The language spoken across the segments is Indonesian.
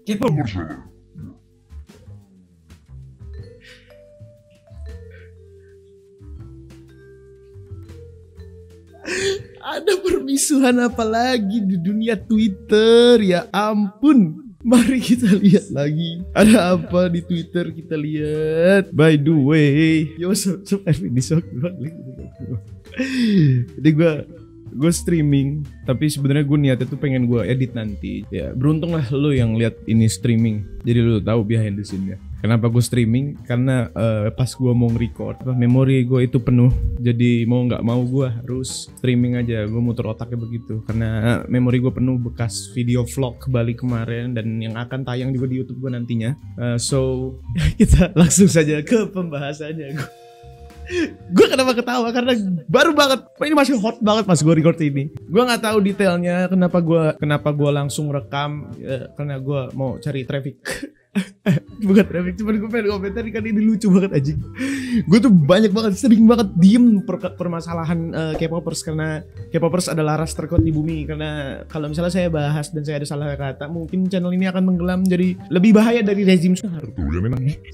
Kita bersalah. Ada permisuhan apa lagi di dunia Twitter? Ya ampun. Mari kita lihat lagi. Ada apa di Twitter, kita lihat. By the way, yo sob ini sok. Jadi gue streaming, tapi sebenarnya gue niatnya tuh pengen gue edit nanti. Ya beruntung lah lo yang lihat ini streaming, jadi lo tahu behind the scene-nya. Kenapa gue streaming? Karena pas gue mau nge-record, memori gue itu penuh. Jadi mau nggak mau gue harus streaming aja. Gue muter otaknya begitu. Karena memori gue penuh bekas video vlog Bali kemarin dan yang akan tayang juga di YouTube gue nantinya. So kita langsung saja ke pembahasannya. Gue kenapa ketawa karena baru banget, ini masih hot banget pas gue record ini. Gue nggak tahu detailnya kenapa gue langsung rekam karena gue mau cari traffic. Bukan traffic, cuman gue pengen komentar kan ini lucu banget anjing. Gue tuh sering banget diem permasalahan K-popers, karena K-popers adalah ras terkuat di bumi. Karena kalau misalnya saya bahas dan saya ada salah kata, mungkin channel ini akan menggelam jadi lebih bahaya dari rezim Soeharto.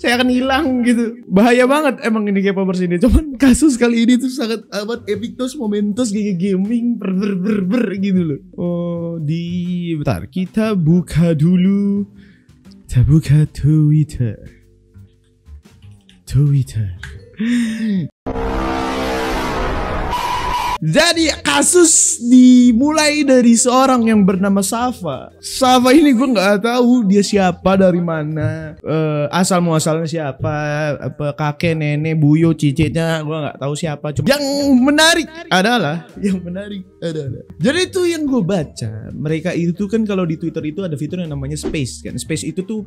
Saya akan hilang gitu. Bahaya banget emang ini K-popers ini. Cuman kasus kali ini tuh sangat amat epictos momentos kayak gaming ber gitu loh. Bentar, kita buka dulu. Kita buka Twitter. Jadi kasus dimulai dari seorang yang bernama Safa. Safa ini gue nggak tahu dia siapa, dari mana, asal muasalnya siapa, apa kakek, nenek, buyo, cicitnya gue nggak tahu siapa. Cuma yang menarik adalah jadi itu yang gue baca, mereka itu kan kalau di Twitter itu ada fitur yang namanya Space kan. Space itu tuh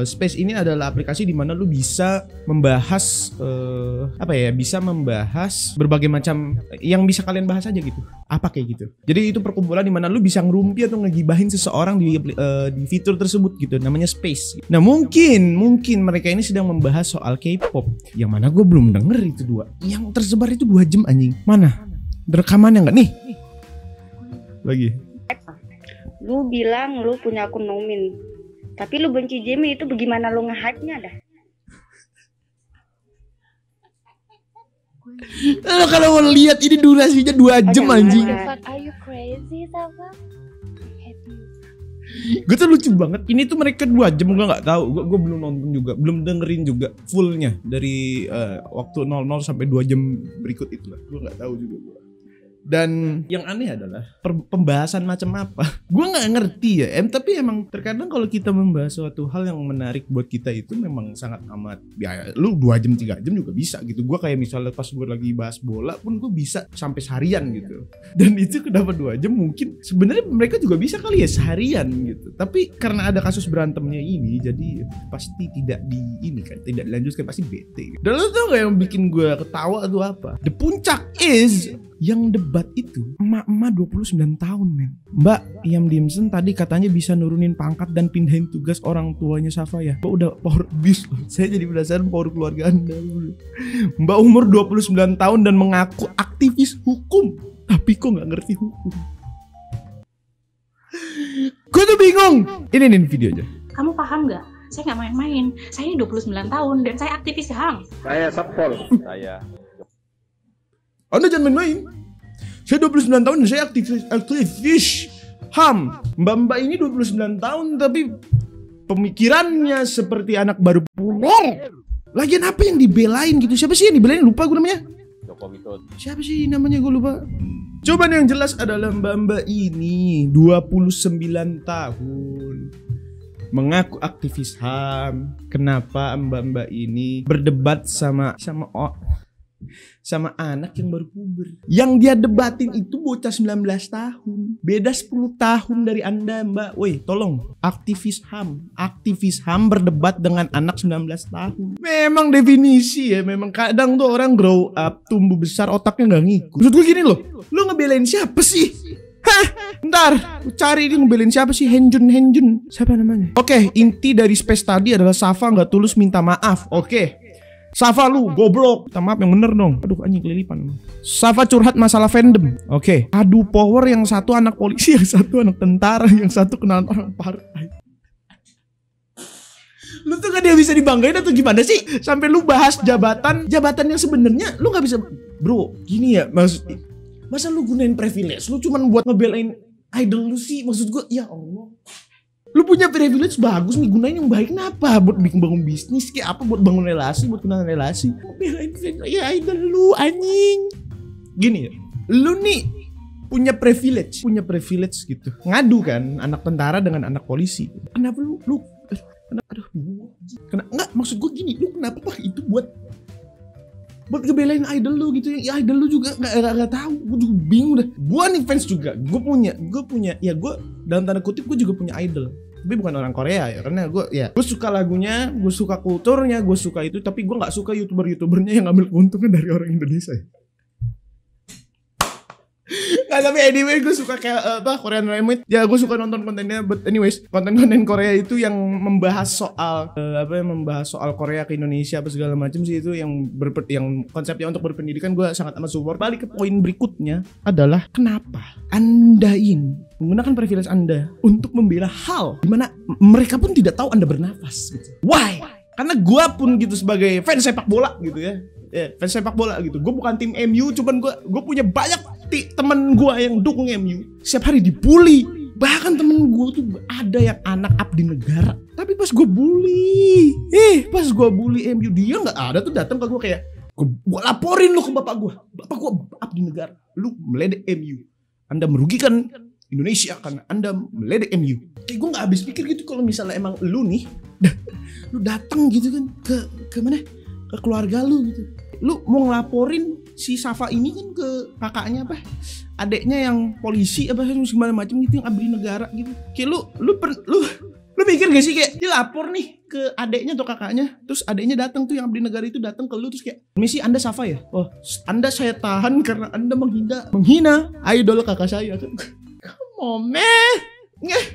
Space ini adalah aplikasi di mana lu bisa membahas bisa membahas berbagai macam yang bisa kalian bahas aja gitu. Apa kayak gitu. Jadi itu perkumpulan di mana lu bisa ngerumpi atau ngegibahin seseorang di fitur tersebut gitu. Namanya Space. Nah mungkin mereka ini sedang membahas soal K-pop. Yang mana gue belum denger itu dua. Yang tersebar itu 2 jam anjing. Mana? Rekamannya nggak nih? Lagi. Lu bilang lu punya akun Nomin, tapi lu benci Jamie, itu bagaimana lu nge-hype-nya dah? Kalau mau lihat ini durasinya 2 jam anjing. Are you crazy, Safa? Gue tuh lucu banget. Ini tuh mereka 2 jam, gue nggak tahu. Gue belum nonton juga, belum dengerin juga fullnya dari waktu 00 sampai 2 jam berikut itu lah. Gue nggak tahu juga gue. Dan yang aneh adalah pembahasan macam apa. Gue nggak ngerti ya. Tapi emang terkadang kalau kita membahas suatu hal yang menarik buat kita itu memang sangat amat. Ya lu 2 jam 3 jam juga bisa gitu. Gue kayak misalnya pas gue lagi bahas bola pun gue bisa sampai seharian gitu. Dan itu kenapa 2 jam? Mungkin sebenarnya mereka juga bisa kali ya seharian gitu. Tapi karena ada kasus berantemnya ini, jadi pasti tidak dilanjutkan, pasti bete. Dan lu tau gak yang bikin gue ketawa tuh apa? The puncak is yang debat itu emak-emak 29 tahun men. Mbak Yam Dimson tadi katanya bisa nurunin pangkat dan pindahin tugas orang tuanya Safa ya. Mbak udah power abuse loh. Saya jadi penasaran power keluarga anda dulu. Mbak umur 29 tahun dan mengaku aktivis hukum, tapi kok gak ngerti hukum. Gue tuh bingung. Ini video aja. Kamu paham gak? Saya gak main-main. Saya 29 tahun dan saya aktivis HAM. Saya Sapol. Saya Anda jangan main-main. Saya 29 tahun dan saya aktivis HAM. Mbak-mbak ini 29 tahun tapi pemikirannya seperti anak baru puber. Lagian apa yang dibelain gitu? Siapa sih yang dibelain? Lupa gue namanya. Joko Widodo. Siapa sih namanya, gue lupa. Coba yang jelas adalah mbak-mbak ini 29 tahun, mengaku aktivis HAM. Kenapa mbak-mbak ini berdebat sama anak yang baru puber? Yang dia debatin itu bocah 19 tahun. Beda 10 tahun dari Anda, Mbak. Woi, tolong. Aktivis HAM berdebat dengan anak 19 tahun. Memang definisi ya, memang kadang tuh orang grow up, tumbuh besar, otaknya gak ngikut. Maksud gue gini loh, lu ngebelain siapa sih? Hah? Ntar, cari ini ngebelain siapa sih? Henjun. Siapa namanya? Oke, inti dari Space tadi adalah Safa gak tulus minta maaf. Oke. Safa lu goblok. Minta maaf yang bener dong. Aduh anjing kelilipan. Safa curhat masalah fandom. Oke. Adu power, yang satu anak polisi, yang satu anak tentara, yang satu kenalan orang partai. Lu tuh gak dia bisa dibanggain atau gimana sih? Sampai lu bahas jabatan yang sebenarnya lu gak bisa. Bro, gini ya, masa lu gunain privilege lu cuman buat ngebelain idol lu sih? Maksud gue, ya Allah. Lu punya privilege bagus nih, gunain yang baik. Kenapa? Buat bikin bangun bisnis kayak apa, buat bangun relasi, buat kenal relasi. Ngebelain ya idol lu anjing. Gini ya, lu nih punya privilege gitu. Ngadu kan anak tentara dengan anak polisi. Kenapa lu aduh bingung. Enggak, maksud gue gini, lu kenapa pakai itu buat ngebelain idol lu gitu ya? Idol lu juga enggak tahu. Gue juga bingung dah. Gue nih fans juga. Gue punya ya, gue dalam tanda kutip gue juga punya idol. Tapi bukan orang Korea ya, karena gue suka lagunya, gue suka kulturnya, gue suka itu. Tapi gue nggak suka youtubernya yang ngambil keuntungan dari orang Indonesia. Nah, tapi anyway gue suka kayak Korean Remake. Ya gue suka nonton kontennya. But anyways, konten Korea itu yang membahas soal membahas soal Korea ke Indonesia apa segala macam sih, itu yang konsepnya untuk berpendidikan gue sangat amat support. Balik ke poin berikutnya adalah kenapa Anda ini menggunakan privilege Anda untuk membela hal dimana mereka pun tidak tahu Anda bernafas gitu. Why? Karena gue pun gitu sebagai fans sepak bola gitu ya. Fans sepak bola gitu. Gue bukan tim MU, cuman gue punya banyak temen gue yang dukung MU. Setiap hari dibully. Bahkan temen gue tuh ada yang anak abdi negara. Tapi pas gue bully MU, dia nggak ada tuh datang ke gue kayak, gue laporin lu ke bapak gue abdi negara. Lu meledek MU. Anda merugikan Indonesia karena Anda meledek MU. Kayak gue nggak habis pikir gitu kalau misalnya emang lu nih, lu datang gitu kan ke mana? Ke keluarga lu gitu. Lu mau ngelaporin si Safa ini kan ke kakaknya apa? Adeknya yang polisi apa segala macam gitu, yang abdi negara gitu. Kayak lu mikir gak sih kayak dilapor nih ke adeknya atau kakaknya, terus adeknya datang tuh yang abdi negara itu datang ke lu terus kayak, "Misi Anda Safa ya? Oh, Anda saya tahan karena Anda menghina idol kakak saya." Come on, man.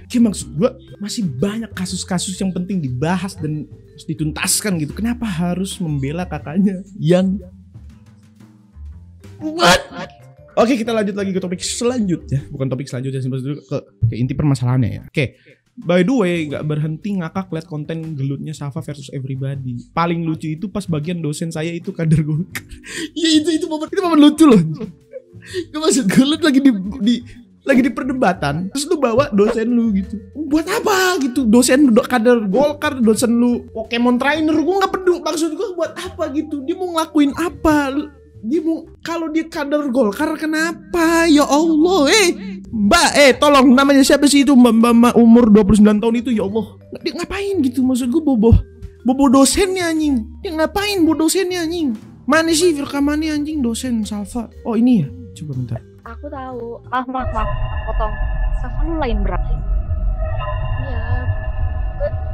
Kayak maksud gue masih banyak kasus-kasus yang penting dibahas dan harus dituntaskan gitu. Kenapa harus membela kakaknya yang what? Oke, kita lanjut lagi ke topik selanjutnya. Bukan topik selanjutnya sih, maksudnya ke inti permasalahannya ya. Oke. By the way, gak berhenti ngakak liat konten gelutnya Safa versus Everybody. Paling lucu itu pas bagian dosen saya itu kader Golkar. Ya itu momen lucu loh. Gue maksud gue lagi di perdebatan, terus lu bawa dosen lu gitu. Buat apa gitu? Dosen kader Golkar, dosen lu Pokemon trainer, gue nggak peduli. Maksud gue buat apa gitu? Dia mau ngelakuin apa? Kalau dia kader Golkar kenapa? Ya Allah, Mbak, tolong, namanya siapa sih itu? Mbak umur 29 tahun itu, ya Allah. Dia ngapain gitu? Maksud gue bobo dosennya anjing. Dia ngapain bobo dosennya anjing? Mana sih rekamannya anjing dosen Safa? Oh ini ya, coba bentar. Aku tahu. Maaf, potong. Safa lu lain berapa? Iya.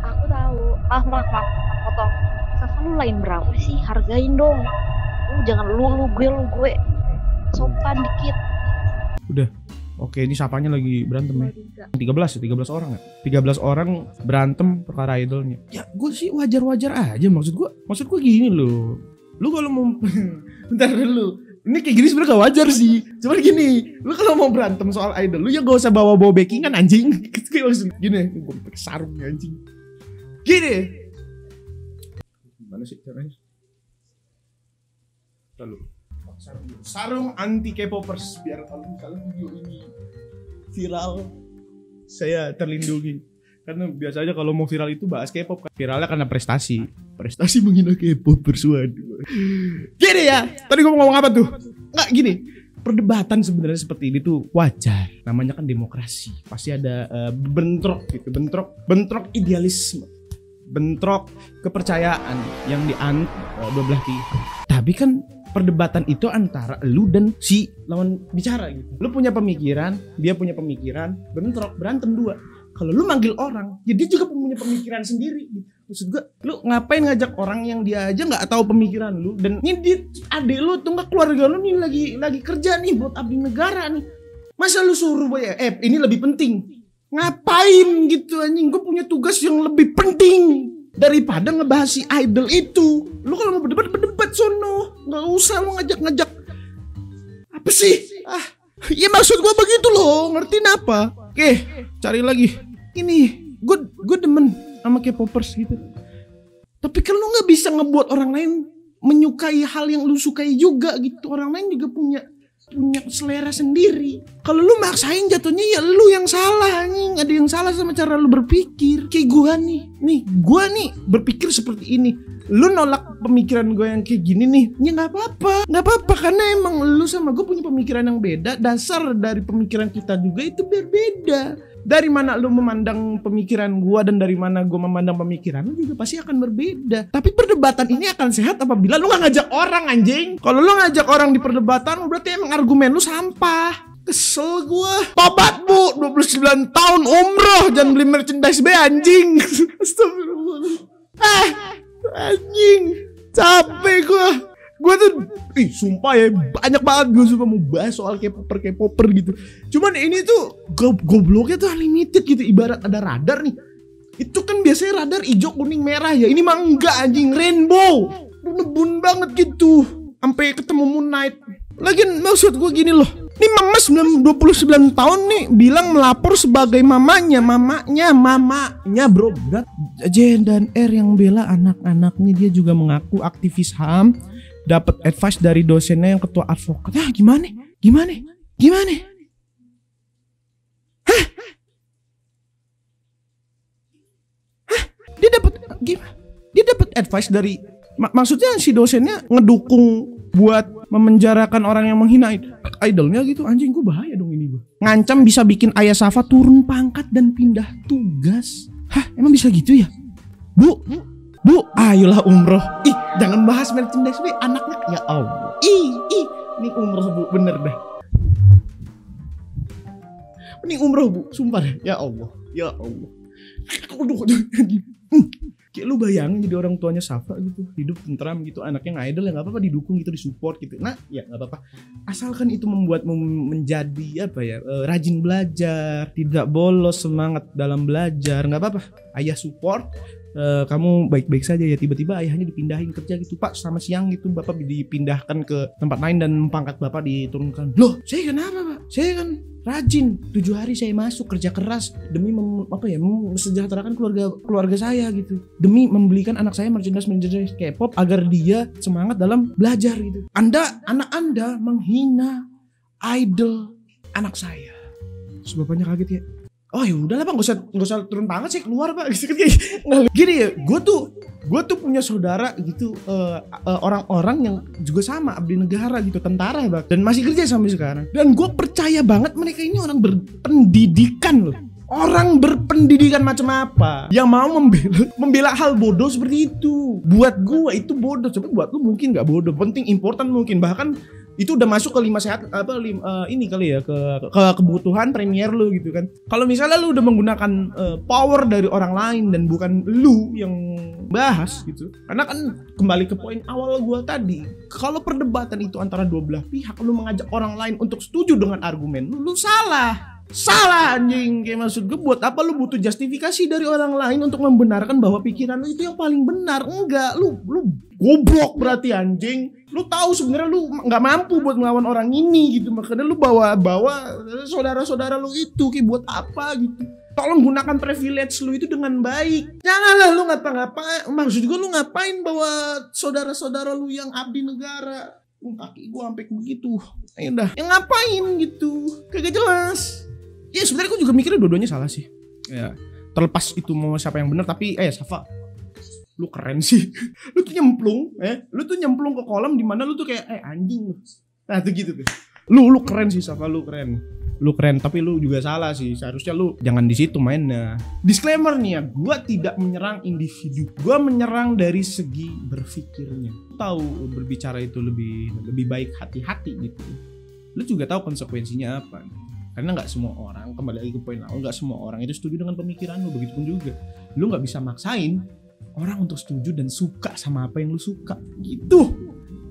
Aku tahu. Maaf, potong. Safa lu lain berapa sih? Hargain dong. Lu jangan lu gue. Sopan dikit. Udah. Oke, ini Safanya lagi berantem ya. 13 orang ya. 13 orang berantem perkara idolnya. Ya, gue sih wajar-wajar aja maksud gue gini loh. Lu kalau mau bentar dulu. Ini kayak gini sebenarnya gak wajar sih. Cuman gini, lu kalau mau berantem soal idol, lu ya gak usah bawa backingan anjing. Gini, gue pakai sarung anjing. Gini. Gimana sih caranya? Lalu sarung anti K-popers biar kalau video ini viral saya terlindungi. Karena biasanya kalau mau viral itu bahas K-pop kan. Viralnya karena prestasi menghina K-popers. Waduh. Gini ya, tadi gue mau ngomong apa tuh? Nggak gini, perdebatan sebenarnya seperti ini tuh wajar. Namanya kan demokrasi. Pasti ada bentrok gitu, bentrok idealisme, bentrok kepercayaan yang dianut dua belah pihak. Tapi kan perdebatan itu antara lu dan si lawan bicara gitu. Lu punya pemikiran, dia punya pemikiran, bentrok, berantem dua. Kalau lu manggil orang, ya dia juga punya pemikiran sendiri gitu. Maksud gue, lu ngapain ngajak orang yang dia aja nggak tahu pemikiran lu? Dan ini dia, adik lu tuh nggak, keluarga lu nih lagi kerja nih buat abdi negara nih. Masa lu suruh ya, ini lebih penting. Ngapain gitu anjing? Gue punya tugas yang lebih penting daripada ngebahas si idol itu. Lu kalau mau berdebat sono, nggak usah lu ngajak apa sih? Ya maksud gue begitu loh, ngertiin apa? Oke, cari lagi. Ini gue demen sama K-popers gitu. Tapi kan lu nggak bisa ngebuat orang lain menyukai hal yang lu sukai juga gitu. Orang lain juga punya selera sendiri. Kalau lu maksain jatuhnya ya lu yang salah anjing. Ada yang salah sama cara lu berpikir. Kayak gua nih berpikir seperti ini. Lu nolak pemikiran gue yang kayak gini nih, ya nggak apa-apa karena emang lu sama gue punya pemikiran yang beda. Dasar dari pemikiran kita juga itu berbeda. Dari mana lu memandang pemikiran gue dan dari mana gue memandang pemikiran lu juga pasti akan berbeda. Tapi perdebatan ini akan sehat apabila lu nggak ngajak orang anjing. Kalau lu ngajak orang di perdebatan berarti emang argumen lu sampah. Kesel gua. Tobat bu, 29 tahun umroh, jangan beli merchandise be anjing. Astagfirullah. Anjing, capek gue tuh, sumpah ya banyak banget gue sumpah mau bahas soal K-popper gitu. Cuman ini tuh gobloknya tuh unlimited gitu, ibarat ada radar nih. Itu kan biasanya radar hijau, kuning, merah ya. Ini mah enggak anjing, rainbow, nebun banget gitu, sampai ketemu Moon Knight. Lagian maksud gue gini loh, ini mama 29 tahun nih bilang melapor sebagai mamanya bro. J dan R yang bela anak-anaknya, dia juga mengaku aktivis HAM, dapat advice dari dosennya yang ketua advokat. Gimana? Hah? Dia dapat advice dari maksudnya si dosennya ngedukung buat memenjarakan orang yang menghina idolnya gitu. Anjing, gue bahaya dong ini gue. Ngancam bisa bikin Ayah Safa turun pangkat dan pindah tugas. Hah, emang bisa gitu ya? Bu, ayolah umroh. Jangan bahas merchandise be, anaknya ya Allah. Ini umroh bu, bener dah. Ini umroh bu, sumpah deh. Ya Allah. Aduh, kayak lu bayangin jadi orang tuanya Safa gitu, hidup tentram gitu, anaknya ngidol ya nggak apa-apa, didukung gitu, disupport gitu. Nah ya nggak apa-apa, asalkan itu membuatmu menjadi rajin belajar, tidak bolos, semangat dalam belajar, nggak apa-apa. Ayah support, kamu baik-baik saja ya. Tiba-tiba ayahnya dipindahin kerja gitu, Pak, sama siang gitu bapak dipindahkan ke tempat lain dan pangkat bapak diturunkan. Loh, saya kenapa Pak? Saya kan rajin, 7 hari saya masuk kerja keras demi mensejahterakan keluarga saya gitu, demi membelikan anak saya merchandise K-pop agar dia semangat dalam belajar gitu. Anak anda menghina idol anak saya. Terus bapaknya kaget ya. Oh ya udahlah Pak, nggak usah turun tangan, sih keluar Pak. Gini ya, gue tuh punya saudara gitu, orang-orang yang juga sama abdi negara gitu, tentara Bang, dan masih kerja sampai sekarang. Dan gue percaya banget mereka ini orang berpendidikan loh. Orang berpendidikan macam apa yang mau membela hal bodoh seperti itu. Buat gue itu bodoh, tapi buat lu mungkin nggak bodoh, penting, important mungkin, bahkan itu udah masuk ke 5 sehat ini kali ya, ke kebutuhan premier lu gitu kan. Kalau misalnya lu udah menggunakan power dari orang lain dan bukan lu yang bahas gitu. Karena kan kembali ke poin awal gua tadi, kalau perdebatan itu antara dua belah pihak, lu mengajak orang lain untuk setuju dengan argumen lu salah anjing. Kayak maksud gue, buat apa lu butuh justifikasi dari orang lain untuk membenarkan bahwa pikiran lu itu yang paling benar? Enggak, lu goblok berarti anjing. Lu tahu sebenarnya lu nggak mampu buat melawan orang ini gitu, makanya lu bawa saudara-saudara lu itu kayak buat apa gitu. Tolong gunakan privilege lu itu dengan baik. Janganlah lu ngapa-ngapain. Maksud gue, lu ngapain bawa saudara-saudara lu yang abdi negara? Kaki gue sampai begitu. Ya udah, yang ngapain gitu? Kagak jelas. Ya sebenarnya gue juga mikirnya dua-duanya salah sih. Ya, terlepas itu mau siapa yang benar, tapi Safa, lu keren sih. Lu tuh nyemplung ke kolam di mana lu tuh kayak anjing lu. Nah, tuh gitu tuh. Lu keren sih Safa, lu keren, tapi lu juga salah sih. Seharusnya lu jangan di situ mainnya. Disclaimer nih ya, gua tidak menyerang individu. Gua menyerang dari segi berpikirnya. Tahu berbicara itu lebih baik hati-hati gitu. Lu juga tahu konsekuensinya apa. Karena nggak semua orang, kembali lagi ke poin awal, nggak semua orang itu setuju dengan pemikiran lu. Begitupun juga, lu nggak bisa maksain orang untuk setuju dan suka sama apa yang lu suka gitu.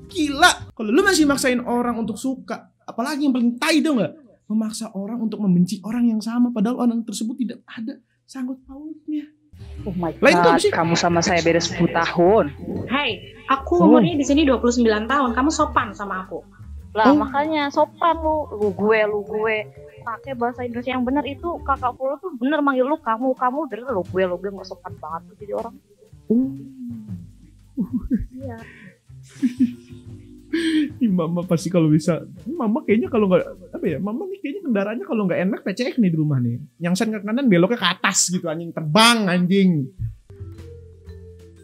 Gila, kalau lu masih maksain orang untuk suka, apalagi yang paling tai dong nggak, memaksa orang untuk membenci orang yang sama padahal orang tersebut tidak ada sangkut pautnya. Oh my god, kamu sama saya beda 10 tahun. Hai, aku umurnya di sini 29 tahun, kamu sopan sama aku. Lah makanya sopan lu gue. Pakai bahasa Indonesia yang benar. Itu kakak lu tuh bener manggil lu kamu dari lu gue nggak sopan banget tuh jadi orang. Iya. Ih, mama pasti kalau bisa, mama kayaknya kalau nggak apa ya, mama nih kayaknya kendaraannya kalau nggak enak PCX nih di rumah nih, yang sen ke kanan beloknya ke atas gitu, anjing terbang anjing.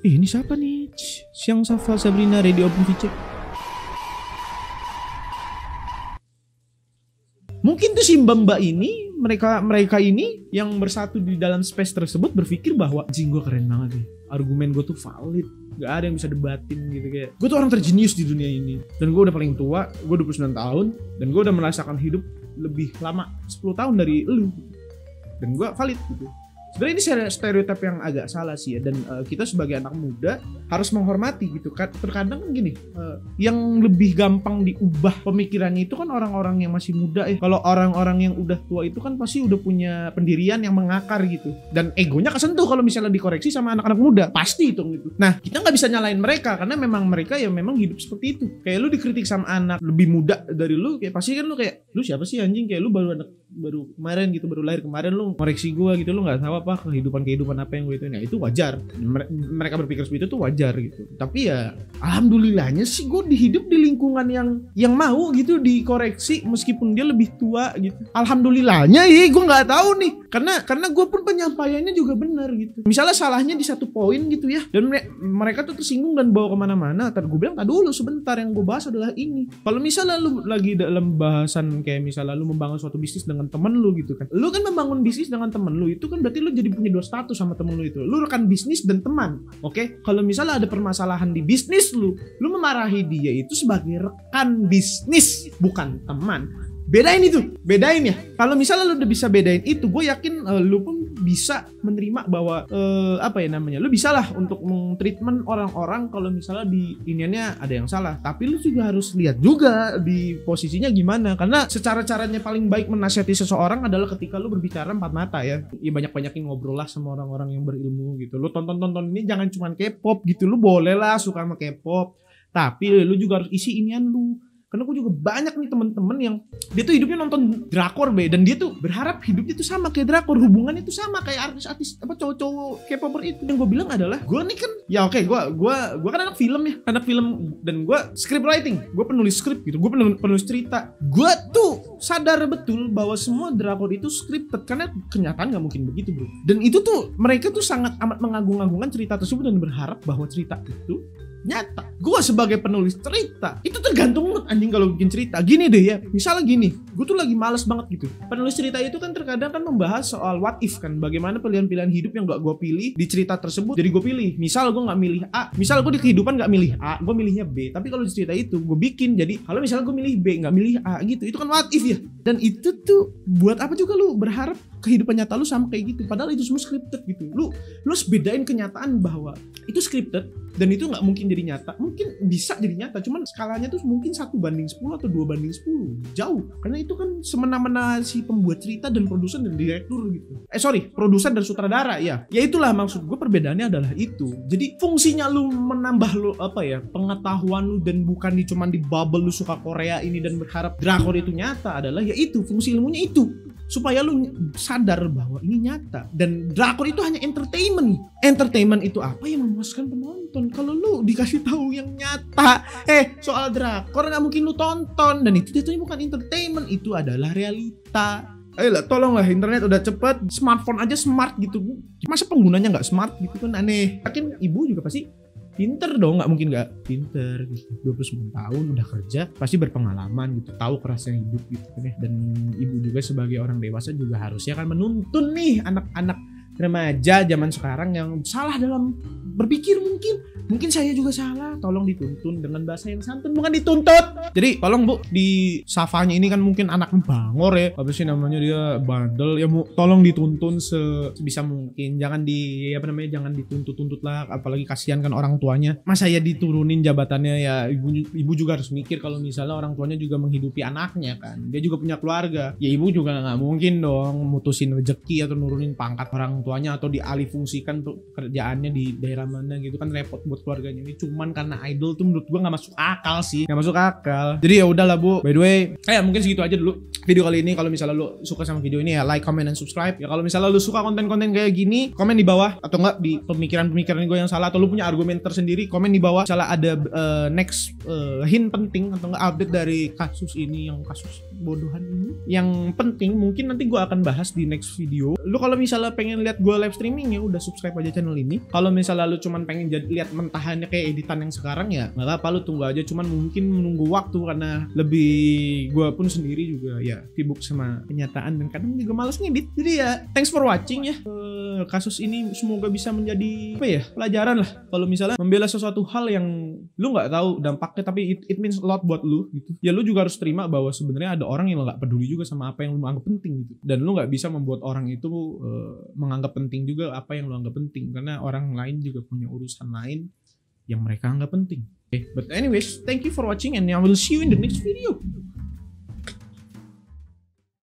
Ini siapa nih? Siang Safa Sabrina ready open VC. Mungkin tuh si mbak ini, mereka ini yang bersatu di dalam space tersebut berpikir bahwa anjing gue keren banget nih, argumen gue tuh valid, gak ada yang bisa debatin gitu, kayak gue tuh orang terjenius di dunia ini, dan gue udah paling tua, gue 29 tahun, dan gue udah merasakan hidup lebih lama 10 tahun dari lu, dan gue valid gitu. Sebenarnya ini stereotip yang agak salah sih ya, dan kita sebagai anak muda harus menghormati gitu kan. Terkadang gini, yang lebih gampang diubah pemikirannya itu kan orang-orang yang masih muda ya. Kalau orang-orang yang udah tua itu kan pasti udah punya pendirian yang mengakar gitu, dan egonya kesentuh kalau misalnya dikoreksi sama anak-anak muda, pasti itu gitu. Nah, kita nggak bisa nyalain mereka karena memang mereka ya memang hidup seperti itu. Kayak lu dikritik sama anak lebih muda dari lu, kayak pasti kan lu kayak, lu siapa sih anjing, kayak lu baru kemarin gitu, baru lahir kemarin, lu koreksi gua gitu, lu nggak tahu apa kehidupan apa yang gue itu. Nah, itu wajar, mereka berpikir seperti itu tuh wajar gitu. Tapi ya alhamdulillahnya sih gue hidup di lingkungan yang mau gitu dikoreksi meskipun dia lebih tua gitu. Alhamdulillahnya ya, gue nggak tahu nih, karena gue pun penyampaiannya juga benar gitu. Misalnya salahnya di satu poin gitu ya, dan mereka tuh tersinggung dan bawa kemana-mana. Ntar gue bilang, dulu sebentar, yang gue bahas adalah ini. Kalau misalnya lu lagi dalam bahasan kayak misalnya lu membangun suatu bisnis dengan temen lu gitu kan, lu kan membangun bisnis dengan temen lu, itu kan berarti lu jadi punya dua status sama temen lu itu. Lu rekan bisnis dan teman. Oke? Kalau misalnya ada permasalahan di bisnis lu memarahi dia itu sebagai rekan bisnis, bukan teman. Bedain itu, bedain ya. Kalau misalnya lu udah bisa bedain itu, gue yakin lu pun bisa menerima bahwa lu bisa lah untuk mentreatment orang-orang kalau misalnya di iniannya ada yang salah. Tapi lu juga harus lihat juga di posisinya gimana, karena secara caranya paling baik menasihati seseorang adalah ketika lu berbicara empat mata ya. Ya banyak-banyakin ngobrol lah sama orang-orang yang berilmu gitu. Lu tonton ini jangan cuma K-pop gitu. Lu boleh lah suka sama K-pop, tapi lu juga harus isi inian lu. Karena gue juga banyak nih temen-temen yang dia tuh hidupnya nonton drakor dan dia tuh berharap hidupnya tuh sama kayak drakor, hubungannya tuh sama kayak artis-artis cowok-cowok K-popper itu. Yang gue bilang adalah, gue nih kan ya oke, gue kan anak film ya, dan gue script writing, gue penulis skrip gitu, gue penulis cerita. Gue tuh sadar betul bahwa semua drakor itu scripted, karena kenyataan nggak mungkin begitu bro. Dan itu tuh mereka tuh sangat amat mengagung-agungkan cerita tersebut dan berharap bahwa cerita itu nyata. Gue sebagai penulis cerita itu tergantung mood anjing kalau bikin cerita. Gini deh ya, misalnya gini, gue tuh lagi males banget gitu. Penulis cerita itu kan terkadang kan membahas soal what if kan, bagaimana pilihan-pilihan hidup yang gak gue pilih di cerita tersebut jadi gue pilih. Misal gue gak milih A, misal gue di kehidupan gak milih A, gue milihnya B. Tapi kalau di cerita itu gue bikin jadi, kalau misalnya gue milih B gak milih A gitu, itu kan what if ya. Dan itu tuh buat apa juga lu berharap kehidupan nyata lu sama kayak gitu, padahal itu semua scripted gitu. Lu harus bedain kenyataan bahwa itu scripted dan itu nggak mungkin jadi nyata. Mungkin bisa jadi nyata, cuman skalanya tuh mungkin 1:10 atau 2:10, jauh. Karena itu kan semena-mena si pembuat cerita dan produsen dan direktur gitu. Produsen dan sutradara ya. Ya itulah maksud gue, perbedaannya adalah itu. Jadi fungsinya lu menambah lu pengetahuan lu, dan bukan cuma di bubble lu suka Korea ini dan berharap drakor itu nyata, adalah ya itu fungsi ilmunya itu. Supaya lu sadar bahwa ini nyata. Dan drakor itu hanya entertainment. Entertainment itu apa yang memuaskan penonton. Kalau lu dikasih tahu yang nyata, soal drakor nggak mungkin lu tonton. Dan itu jatuhnya bukan entertainment, itu adalah realita. Ayolah, tolonglah, internet udah cepet, smartphone aja smart gitu. Masa penggunanya nggak smart gitu kan aneh. Yakin ibu juga pasti pinter dong, nggak mungkin nggak pinter gitu. 29 tahun udah kerja, pasti berpengalaman gitu, tahu kerasnya hidup gitu kan ya. Dan ibu juga sebagai orang dewasa juga harusnya kan menuntun nih anak-anak remaja zaman sekarang yang salah dalam berpikir. Mungkin saya juga salah, tolong dituntun dengan bahasa yang santun, bukan dituntut. Jadi tolong bu, di Safanya ini kan mungkin anak bangor ya, apa sih namanya, dia bandel ya, tolong dituntun sebisa mungkin. Jangan jangan dituntut-tuntut lah, apalagi kasihan kan orang tuanya. Masa ya diturunin jabatannya ya, ibu juga harus mikir kalau misalnya orang tuanya juga menghidupi anaknya kan. Dia juga punya keluarga. Ya ibu juga nggak mungkin dong mutusin rezeki atau nurunin pangkat orang tua tuanya atau dialih fungsikan untuk kerjaannya di daerah mana gitu kan, repot buat keluarganya. Ini cuman karena idol tuh menurut gue nggak masuk akal sih, nggak masuk akal. Jadi ya udahlah Bu, by the way mungkin segitu aja dulu video kali ini. Kalau misalnya lu suka sama video ini ya like, comment, dan subscribe ya. Kalau misalnya lu suka konten-konten kayak gini, komen di bawah, atau enggak di pemikiran-pemikiran gue yang salah, atau lu punya argumen tersendiri, komen di bawah. Misalnya ada next hint penting atau enggak update dari kasus ini, yang kasus bodohan ini yang penting, mungkin nanti gue akan bahas di next video. Lu kalau misalnya pengen lihat gue live streaming ya udah subscribe aja channel ini. Kalau misalnya lu cuman pengen lihat mentahannya kayak editan yang sekarang ya nggak apa-apa, lu tunggu aja. Cuman mungkin menunggu waktu karena lebih, gue pun sendiri juga ya sibuk sama kenyataan dan kadang juga malas ngedit. Jadi ya thanks for watching ya. Kasus ini semoga bisa menjadi apa ya, pelajaran lah. Kalau misalnya membela sesuatu hal yang lu nggak tahu dampaknya tapi it means a lot buat lu gitu, ya lu juga harus terima bahwa sebenarnya ada orang yang nggak peduli juga sama apa yang lu anggap penting gitu. Dan lu nggak bisa membuat orang itu menganggap penting juga apa yang lu anggap penting, karena orang lain juga punya urusan lain yang mereka anggap penting. Okay. But anyways, thank you for watching and I will see you in the next video.